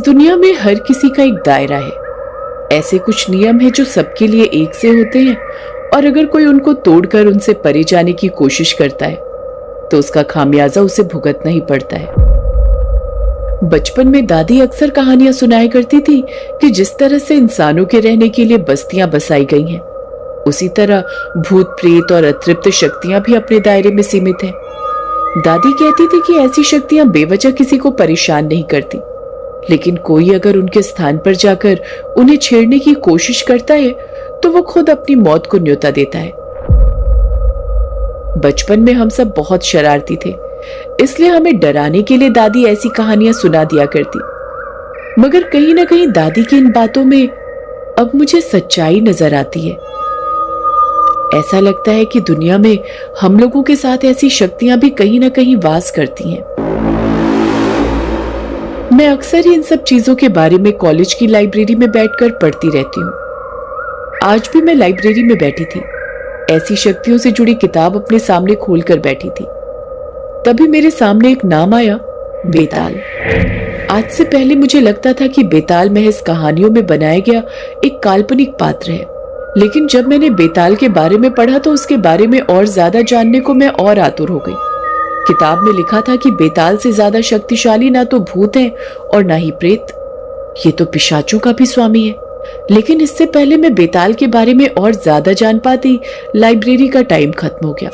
दुनिया में हर किसी का एक दायरा है। ऐसे कुछ नियम हैं जो सबके लिए एक से होते हैं, और अगर कोई उनको तोड़कर उनसे परे जाने की कोशिश करता है तो उसका खामियाजा उसे भुगतना ही पड़ता है। बचपन में दादी अक्सर कहानियां सुनाया करती थी कि जिस तरह से इंसानों के रहने के लिए बस्तियां बसाई गई हैं, उसी तरह भूत प्रेत और अतृप्त शक्तियां भी अपने दायरे में सीमित हैं। दादी कहती थी कि ऐसी शक्तियां बेवजह किसी को परेशान नहीं करती, लेकिन कोई अगर उनके स्थान पर जाकर उन्हें छेड़ने की कोशिश करता है तो वो खुद अपनी मौत को न्योता देता है। बचपन में हम सब बहुत शरारती थे, इसलिए हमें डराने के लिए दादी ऐसी कहानियां सुना दिया करती। मगर कहीं ना कहीं दादी की इन बातों में अब मुझे सच्चाई नजर आती है। ऐसा लगता है कि दुनिया में हम लोगों के साथ ऐसी शक्तियां भी कहीं ना कहीं वास करती हैं। मैं अक्सर ही इन सब चीजों के बारे में कॉलेज की लाइब्रेरी में बैठकर पढ़ती रहती हूँ। आज भी मैं लाइब्रेरी में बैठी थी, ऐसी शक्तियों से जुड़ी किताब अपने सामने खोलकर बैठी थी। तभी मेरे सामने एक नाम आया, बेताल। आज से पहले मुझे लगता था कि बेताल महज कहानियों में बनाया गया एक काल्पनिक पात्र है, लेकिन जब मैंने बेताल के बारे में पढ़ा तो उसके बारे में और ज्यादा जानने को मैं और आतुर हो गई। किताब में लिखा था कि बेताल से ज्यादा शक्तिशाली ना तो भूत है और ना ही प्रेत, ये तो पिशाचों का भी स्वामी है। लेकिन इससे पहले मैं बेताल के बारे में और ज्यादा जान पाती, लाइब्रेरी का टाइम खत्म हो गया।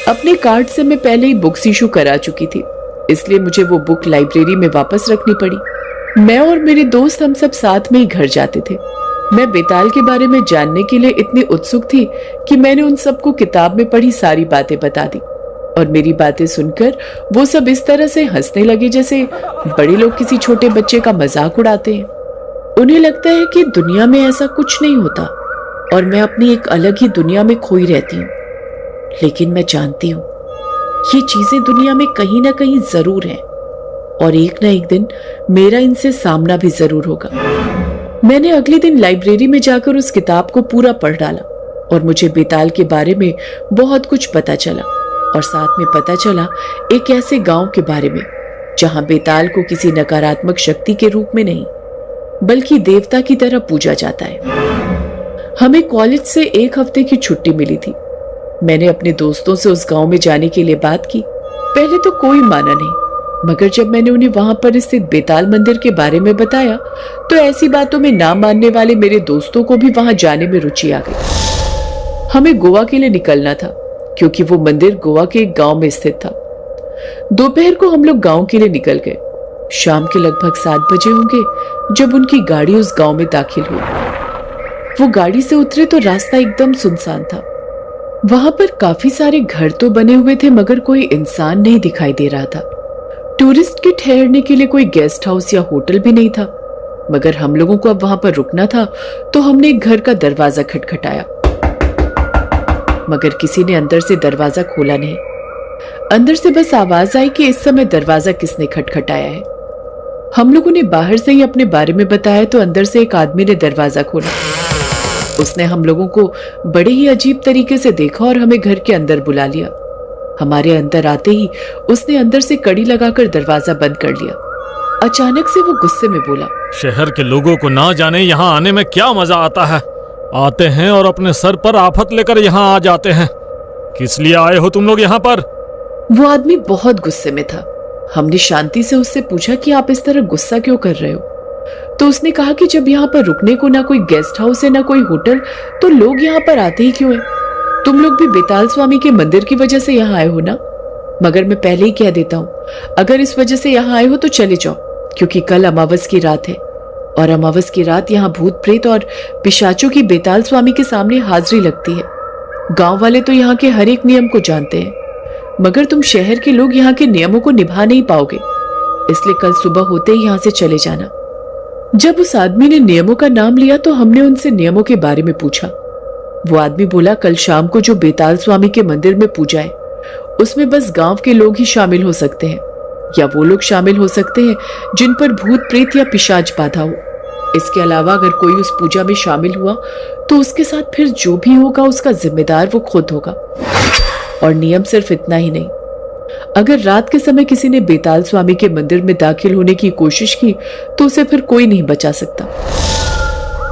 अपने कार्ड से मैं पहले ही बुक्स इशू करा चुकी थी, इसलिए मुझे वो बुक लाइब्रेरी में वापस रखनी पड़ी। मैं और मेरे दोस्त हम सब साथ में ही घर जाते थे। मैं बेताल के बारे में जानने के लिए इतनी उत्सुक थी कि मैंने उन सबको किताब में पढ़ी सारी बातें बता दी, और मेरी बातें सुनकर वो सब इस तरह से हंसने लगे जैसे बड़े लोग किसी छोटे बच्चे का मजाक उड़ाते हैं। उन्हें लगता है कि दुनिया में ऐसा कुछ नहीं होता और मैं अपनी एक अलग ही दुनिया में खोई रहती हूँ। लेकिन मैं जानती हूँ ये चीजें दुनिया में कहीं ना कहीं जरूर हैं, और एक ना एक दिन मेरा इनसे सामना भी जरूर होगा। मैंने अगले दिन लाइब्रेरी में जाकर उस किताब को पूरा पढ़ डाला, और मुझे बेताल के बारे में बहुत कुछ पता चला, और साथ में पता चला एक ऐसे गांव के बारे में जहां बेताल को किसी नकारात्मक शक्ति के रूप में नहीं बल्कि देवता की तरह पूजा जाता है। हमें कॉलेज से एक हफ्ते की छुट्टी मिली थी। मैंने अपने दोस्तों से उस गांव में जाने के लिए बात की। पहले तो कोई माना नहीं, मगर जब मैंने उन्हें वहां पर स्थित बेताल मंदिर के बारे में बताया तो ऐसी बातों में ना मानने वाले मेरे दोस्तों को भी वहां जाने में रुचि आ गई। हमें गोवा के लिए निकलना था, क्योंकि वो मंदिर गोवा के एक गांव में स्थित था। दोपहर को हम लोग गांव के लिए निकल गए। शाम के लगभग 7 बजे होंगे जब उनकी गाड़ी उस गांव में दाखिल हुई। वो गाड़ी से उतरे तो रास्ता एकदम सुनसान था। वहां पर काफी सारे घर तो बने हुए थे, मगर कोई इंसान नहीं दिखाई दे रहा था। टूरिस्ट के ठहरने के लिए कोई गेस्ट हाउस या होटल भी नहीं था। मगर हम लोगों को अब वहां पर रुकना था, तो हमने एक घर का दरवाजा खटखटाया, मगर किसी ने अंदर से दरवाजा खोला नहीं। अंदर से बस आवाज आई कि इस समय दरवाजा किसने खटखटाया है। हम लोगों ने बाहर से ही अपने बारे में बताया तो अंदर से एक आदमी ने दरवाजा खोला। उसने हम लोगों को बड़े ही अजीब तरीके से देखा और हमें घर के अंदर बुला लिया। हमारे अंदर आते ही उसने अंदर से कड़ी लगाकर दरवाजा बंद कर लिया। अचानक से वो गुस्से में बोला, शहर के लोगों को ना जाने यहाँ आने में क्या मजा आता है। आते हैं और अपने सर पर आफत लेकर यहाँ आ जाते हैं। किस लिए आए हो तुम लोग यहाँ पर? वो आदमी बहुत गुस्से में था। हमने शांति से उससे पूछा कि आप इस तरह गुस्सा क्यों कर रहे हो? तो उसने कहा कि जब यहाँ पर रुकने को ना कोई गेस्ट हाउस है ना कोई होटल, तो लोग यहाँ पर आते ही क्यों हैं? तुम लोग भी बेताल स्वामी के मंदिर की वजह से यहाँ आए हो ना? मगर मैं पहले ही कह देता हूँ, अगर इस वजह से यहाँ आए हो तो चले जाओ, क्योंकि कल अमावस की रात है, और अमावस की रात यहाँ भूत प्रेत और पिशाचों की बेताल स्वामी के सामने हाजिरी लगती है। गांव वाले तो यहाँ के हर एक नियम को जानते हैं, मगर तुम शहर के लोग यहाँ के नियमों को निभा नहीं पाओगे, इसलिए कल सुबह होते ही यहाँ से चले जाना। जब उस आदमी ने नियमों का नाम लिया तो हमने उनसे नियमों के बारे में पूछा। वो आदमी बोला, कल शाम को जो बेताल स्वामी के मंदिर में पूजा है उसमें बस गांव के लोग ही शामिल हो सकते हैं, या वो लोग शामिल हो सकते हैं जिन पर भूत प्रेत या पिशाच बाधा हो। इसके अलावा अगर कोई उस पूजा में शामिल हुआ तो उसके साथ फिर जो भी होगा उसका जिम्मेदार वो खुद होगा। और नियम सिर्फ इतना ही नहीं, अगर रात के समय किसी ने बेताल स्वामी के मंदिर में दाखिल होने की कोशिश की तो उसे फिर कोई नहीं बचा सकता।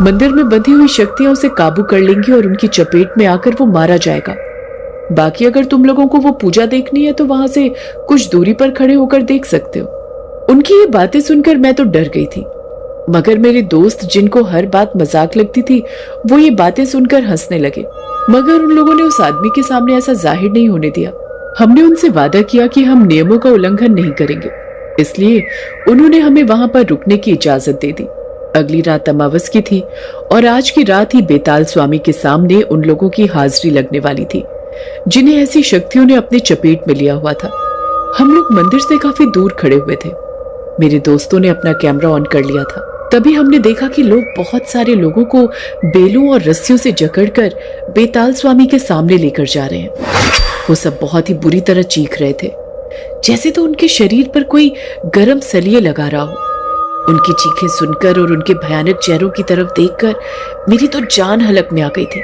मंदिर में बंधी हुई शक्तियां उसे काबू कर लेंगी और उनकी चपेट में आकर वो मारा जाएगा। बाकी अगर तुम लोगों को वो पूजा देखनी है तो वहां से कुछ दूरी पर खड़े होकर देख सकते हो। उनकी ये बातें सुनकर मैं तो डर गई थी, मगर मेरे दोस्त जिनको हर बात मजाक लगती थी वो ये बातें सुनकर हंसने लगे। मगर उन लोगों ने उस आदमी के सामने ऐसा जाहिर नहीं होने दिया। हमने उनसे वादा किया कि हम नियमों का उल्लंघन नहीं करेंगे, इसलिए उन्होंने हमें वहां पर रुकने की इजाजत दे दी। अगली रात अमावस की थी और आज की रात ही बेताल स्वामी के सामने उन लोगों की हाजिरी लगने वाली थी जिन्हें ऐसी शक्तियों ने अपने चपेट में लिया हुआ था। हम लोग मंदिर से काफी दूर खड़े हुए थे। मेरे दोस्तों ने अपना कैमरा ऑन कर लिया था। तभी हमने देखा कि लोग बहुत सारे लोगों को बेलों और रस्सियों से जकड़कर बेताल स्वामी के सामने लेकर जा रहे हैं। वो सब बहुत ही बुरी तरह चीख रहे थे, जैसे तो उनके शरीर पर कोई गरम सलिए लगा रहा हो। उनकी चीखें सुनकर और उनके भयानक चेहरों की तरफ देखकर मेरी तो जान हलक में आ गई थी।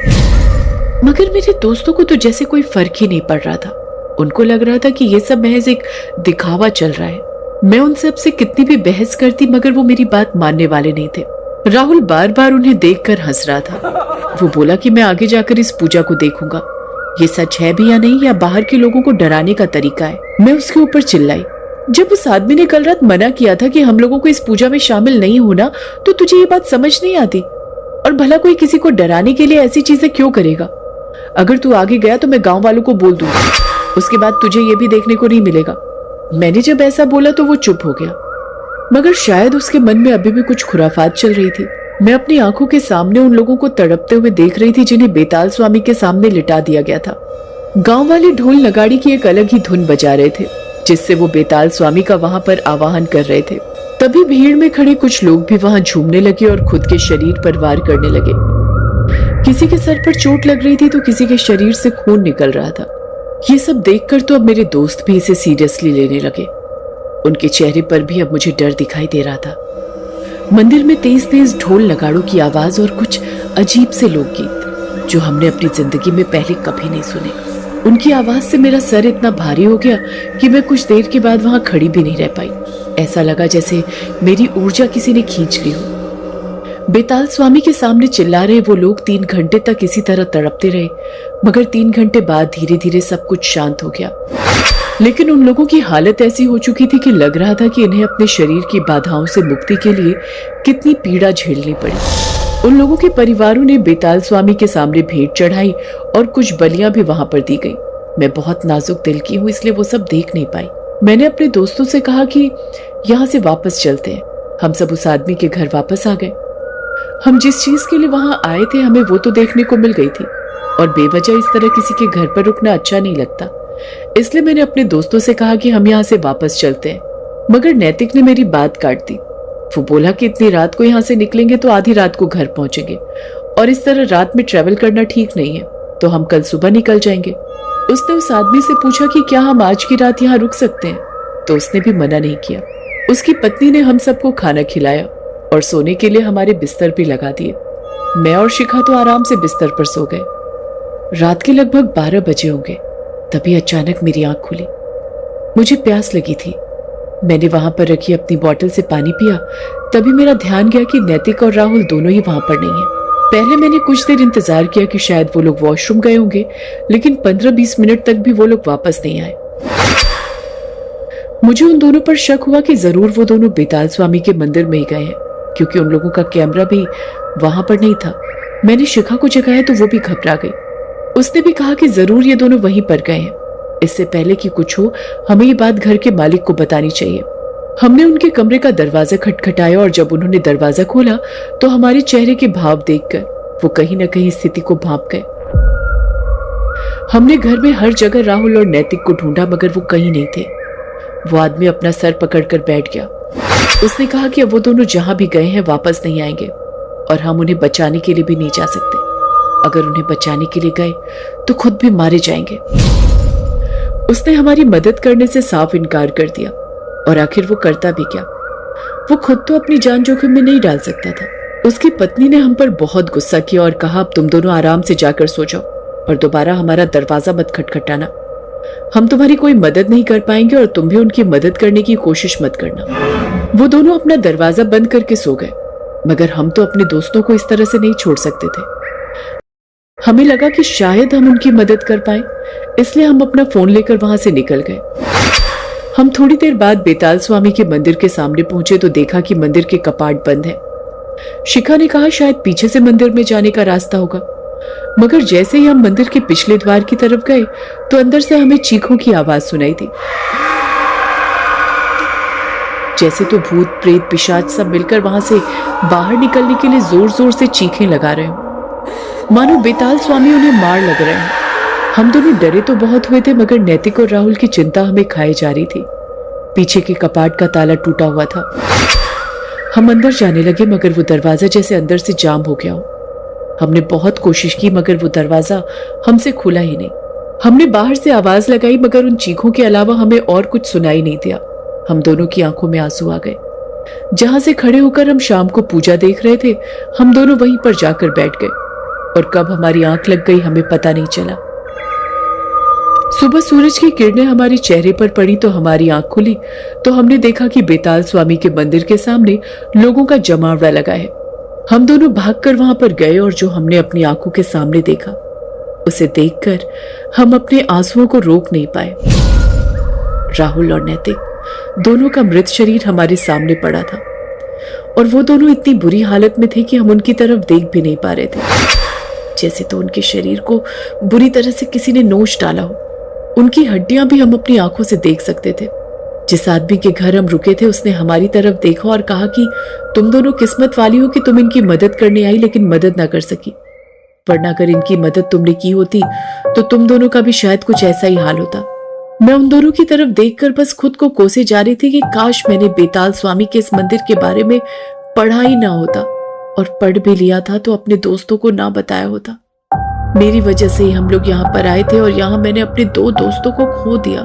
मगर मेरे दोस्तों को तो जैसे कोई फर्क ही नहीं पड़ रहा था। उनको लग रहा था कि ये सब महज एक दिखावा चल रहा है। मैं उन सब से कितनी भी बहस करती मगर वो मेरी बात मानने वाले नहीं थे। राहुल बार बार उन्हें देखकर हंस रहा था। वो बोला कि मैं आगे जाकर इस पूजा को देखूंगा, ये सच है भी या नहीं, या बाहर के लोगों को डराने का तरीका है। मैं उसके ऊपर चिल्लाई, जब उस आदमी ने कल रात मना किया था कि हम लोगों को इस पूजा में शामिल नहीं होना, तो तुझे ये बात समझ नहीं आती? और भला कोई किसी को डराने के लिए ऐसी चीजें क्यों करेगा? अगर तू आगे गया तो मैं गांव वालों को बोल दूंगा, उसके बाद तुझे ये भी देखने को नहीं मिलेगा। मैंने जब ऐसा बोला तो वो चुप हो गया, मगर शायद उसके मन में अभी भी कुछ खुराफात चल रही थी। मैं अपनी आंखों के सामने उन लोगों को तड़पते हुए देख रही थी जिन्हें बेताल स्वामी के सामने लिटा दिया गया था। गांव वाले ढोल नगाड़ी की एक अलग ही धुन बजा रहे थे, जिससे वो बेताल स्वामी का वहां पर आवाहन कर रहे थे। तभी भीड़ में खड़े कुछ लोग भी वहां झूमने लगे और खुद के शरीर पर वार करने लगे। किसी के सर पर चोट लग रही थी तो किसी के शरीर से खून निकल रहा था। ये सब देखकर तो अब मेरे दोस्त भी इसे सीरियसली लेने लगे। उनके चेहरे पर भी अब मुझे डर दिखाई दे रहा था। मंदिर में तेज तेज ढोल नगाड़ों की आवाज और कुछ अजीब से लोकगीत जो हमने अपनी जिंदगी में पहले कभी नहीं सुने। उनकी आवाज से मेरा सर इतना भारी हो गया कि मैं कुछ देर के बाद वहां खड़ी भी नहीं रह पाई। ऐसा लगा जैसे मेरी ऊर्जा किसी ने खींच ली हो। बेताल स्वामी के सामने चिल्ला रहे वो लोग 3 घंटे तक इसी तरह तड़पते रहे, मगर 3 घंटे बाद धीरे धीरे सब कुछ शांत हो गया। लेकिन उन लोगों की हालत ऐसी हो चुकी थी कि लग रहा था कि इन्हें अपने शरीर की बाधाओं से मुक्ति के लिए कितनी पीड़ा झेलनी पड़ी। उन लोगों के परिवारों ने बेताल स्वामी के सामने भेंट चढ़ाई और कुछ बलियां भी वहां पर दी गई। मैं बहुत नाजुक दिल की हूँ, इसलिए वो सब देख नहीं पाई। मैंने अपने दोस्तों से कहा कि यहाँ से वापस चलते हैं। हम सब उस आदमी के घर वापस आ गए। हम जिस चीज के लिए वहां आए थे हमें वो तो देखने को मिल गई थी, और बेवजह इस तरह किसी के घर पर रुकना अच्छा नहीं लगता। इसलिए मैंने अपने दोस्तों से कहा कि हम यहाँ से वापस चलते हैं, मगर नैतिक ने मेरी बात काट दी। वो बोला कि इतनी रात को यहाँ से निकलेंगे तो आधी रात को घर पहुंचेंगे, और इस तरह रात में ट्रेवल करना ठीक नहीं है, तो हम कल सुबह निकल जाएंगे। उसने उस आदमी से पूछा कि क्या हम आज की रात यहाँ रुक सकते हैं, तो उसने भी मना नहीं किया। उसकी पत्नी ने हम सबको खाना खिलाया और सोने के लिए हमारे बिस्तर भी लगा दिए। मैं और शिखा तो आराम से बिस्तर पर सो गए। रात के लगभग 12 बजे होंगे, तभी अचानक मेरी आंख खुली। मुझे प्यास लगी थी। मैंने वहां पर रखी अपनी बोतल से पानी पिया। तभी मेरा ध्यान गया कि नैतिक और राहुल दोनों ही वहां पर नहीं हैं। पहले मैंने कुछ देर इंतजार किया कि शायद वो लोग वॉशरूम गए होंगे, लेकिन 15-20 मिनट तक भी वो लोग वापस नहीं आए। मुझे उन दोनों पर शक हुआ कि जरूर वो दोनों बेताल स्वामी के मंदिर में ही गए हैं, क्योंकि उन लोगों का कैमरा भी वहां पर नहीं था। मैंने शिखा को जगाया तो वो भी घबरा गई। उसने भी कहा कि जरूर ये दोनों वहीं पर गए हैं। इससे पहले कि कुछ हो, हमें ये बात घर के मालिक को बतानी चाहिए। हमने उनके कमरे का दरवाजा खटखटाया और जब उन्होंने दरवाजा खोला तो हमारे चेहरे के भाव देखकर वो कहीं न कहीं स्थिति को भांप गए। हमने घर में हर जगह राहुल और नैतिक को ढूंढा, मगर वो कहीं नहीं थे। वो आदमी अपना सर पकड़कर बैठ गया। उसने कहा कि अब वो दोनों जहां भी गए हैं वापस नहीं आएंगे, और हम उन्हें बचाने के लिए भी नहीं जा सकते। अगर उन्हें बचाने के लिए गए तो खुद भी मारे जाएंगे। उसने हमारी मदद करने से साफ इनकार कर दिया, और आखिर वो करता भी क्या? वो खुद तो अपनी जान जोखिम में नहीं डाल सकता था। उसकी पत्नी ने हम पर बहुत गुस्सा किया और कहा, अब तुम दोनों आराम से जाकर सो जाओ और दोबारा हमारा दरवाजा मत खटखटाना। हम तुम्हारी कोई मदद नहीं कर पाएंगे और तुम भी उनकी मदद करने की कोशिश मत करना। वो दोनों अपना दरवाजा बंद करके सो गए, मगर हम तो अपने दोस्तों को इस तरह से नहीं छोड़ सकते थे। हमें लगा कि शायद हम उनकी मदद कर पाए, इसलिए हम अपना फोन लेकर वहां से निकल गए। हम थोड़ी देर बाद बेताल स्वामी के मंदिर के सामने पहुंचे तो देखा कि मंदिर के कपाट बंद है। शिखा ने कहा शायद पीछे से मंदिर में जाने का रास्ता होगा, मगर जैसे ही हम मंदिर के पिछले द्वार की तरफ गए तो अंदर से हमें चीखों की आवाज सुनाई दी, जैसे तो भूत प्रेत पिशाच सब मिलकर वहां से बाहर निकलने के लिए जोर जोर से चीखें लगा रहे हो, मानो बेताल स्वामी उन्हें मार लग रहे हैं। हम दोनों डरे तो बहुत हुए थे, मगर नैतिक और राहुल की चिंता हमें खाए जा रही थी। पीछे के कपाट का ताला टूटा हुआ था। हम अंदर जाने लगे, मगर वो दरवाजा जैसे अंदर से जाम हो गया हो। हमने बहुत कोशिश की, मगर वो दरवाजा हमसे खुला ही नहीं। हमने बाहर से आवाज लगाई, मगर उन चीखों के अलावा हमें और कुछ सुनाई नहीं दिया। हम दोनों की आंखों में आंसू आ गए। जहां से खड़े होकर हम शाम को पूजा देख रहे थे, हम दोनों वहीं पर जाकर बैठ गए, और कब हमारी आंख लग गई हमें पता नहीं चला। सुबह सूरज की किरणें हमारे चेहरे पर पड़ी तो हमारी आंख खुली तो हमने देखा कि बेताल स्वामी के मंदिर के सामने लोगों का जमावड़ा लगा है। हम दोनों भागकर वहां पर गए और जो हमने अपनी आंखों के सामने देखा, उसे देखकर हम अपने आंसुओं को रोक नहीं पाए। राहुल और नैतिक दोनों का मृत शरीर हमारे सामने पड़ा था, और वो दोनों इतनी बुरी हालत में थे कि हम उनकी तरफ देख भी नहीं पा रहे थे, जैसे तो उनके शरीर को बुरी तरह से किसी ने नोच डाला हो। उनकी हड्डियां भी हम अपनी आंखों से देख सकते थे। जिस आदमी के घर हम रुके थे उसने हमारी तरफ देखा और कहा कि तुम दोनों किस्मत वाली हो कि तुम इनकी मदद करने आई, लेकिन मदद ना कर सकी, वरना अगर इनकी मदद तुमने की होती तो तुम दोनों का भी शायद कुछ ऐसा ही हाल होता। मैं उन दोनों की तरफ देखकर बस खुद को कोसे जा रही थी कि काश मैंने बेताल स्वामी के इस मंदिर के बारे में पढ़ा ही ना होता, और पढ़ भी लिया था तो अपने दोस्तों को ना बताया होता। मेरी वजह से ही हम लोग यहाँ पर आए थे, और यहाँ मैंने अपने 2 दोस्तों को खो दिया।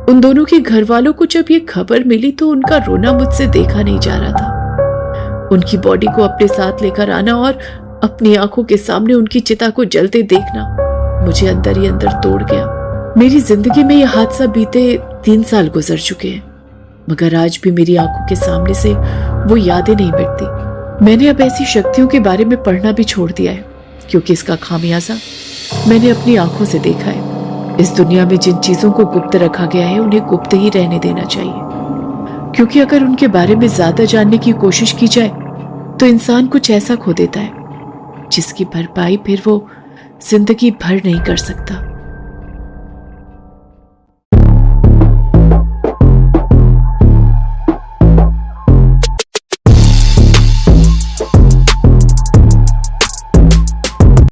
उन दोनों के घर वालों को जब ये खबर मिली तो उनका रोना मुझसे देखा नहीं जा रहा था। उनकी बॉडी को अपने साथ लेकर आना और अपनी आंखों के सामने उनकी चिता को जलते देखना मुझे अंदर ही अंदर तोड़ गया। मेरी जिंदगी में यह हादसा बीते 3 साल गुजर चुके हैं, मगर आज भी मेरी आंखों के सामने से वो यादें नहीं मिटती। मैंने अब ऐसी शक्तियों के बारे में पढ़ना भी छोड़ दिया है, क्योंकि इसका खामियाजा मैंने अपनी आंखों से देखा है। इस दुनिया में जिन चीजों को गुप्त रखा गया है उन्हें गुप्त ही रहने देना चाहिए, क्योंकि अगर उनके बारे में ज्यादा जानने की कोशिश की जाए तो इंसान कुछ ऐसा खो देता है जिसकी भरपाई फिर वो जिंदगी भर नहीं कर सकता।